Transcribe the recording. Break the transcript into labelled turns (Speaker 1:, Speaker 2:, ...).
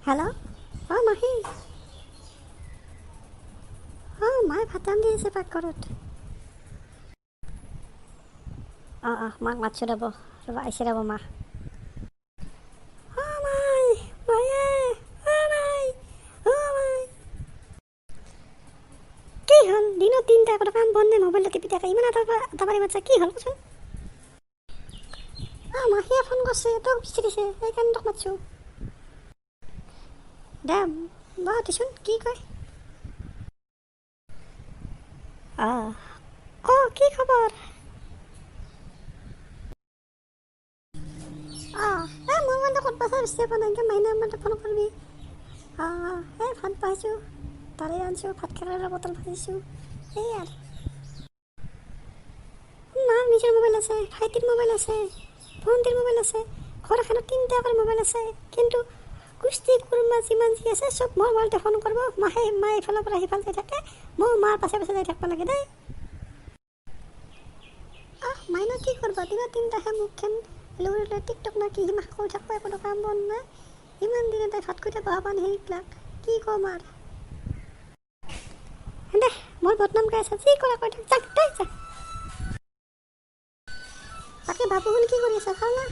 Speaker 1: Hello', অঁ মাহী, অঁ মায়ে ভাত ৰান্ধি আছে পাকঘৰত। অঁ মাক মাতছোঁ ৰ'ব আহিছে ৰ'ব মা। অঁ মাই, মায়ে, অঁ মাই, অঁ মাই। কি হ'ল দিনত তিনিটা কথা কাম বন নে মোবাইলটো টিপি থাকে, ইমান আটাবাৰী বাচ্ছা কি হ'ল কচোন? অঁ মাহীয়ে ফোন কৰিছে, তোক বিচাৰিছে সেইকাৰণে তোক মাতছোঁ। দে দেচোন কি কয়। অঁ ক কি খবৰ? অঁ এই মোবাইলটো ক'ত পাইছা বিচাৰি পোৱা নাই, মাইনা নাম্বাৰটো ফোন কৰিবি। অঁ এই ভাত পাইছোঁ, দালি আনিছোঁ, ভাত কেৰেলাৰ বটল ভাজিছোঁ, এই আৰু। মাৰ নিজৰ মোবাইল আছে, ভাইটিৰ মোবাইল আছে, ভণ্টিৰ মোবাইল আছে, ঘৰ এখনত তিনিটাকৈ মোবাইল আছে, কিন্তু কুস্তি কুৰমা যিমান যি আছে চব মোৰ মোবাইলতে ফোন কৰিব। মায়ে ইফালৰ পৰা সিফাল যাই থাকে, মই মাৰ পাছে পাছে যাই থাকিব লাগে দেই। মাইনা কি কৰিবা, দিনত তিনিটাহে মুখখন লৈ টিকটক না কি সিমাহ কৰি থাকিব, একো কাম বন নাই। ইমান দিনে তাই ভাত খুঁটা বহাব নে সেইবিলাক কি ক'ম আৰু। দে মোৰ বদনাম গাই আছে, যি কৰা কৈ থাক, যাক দেই যাক। বাকী বাবু শুনি কি কৰি আছে, ভাল না?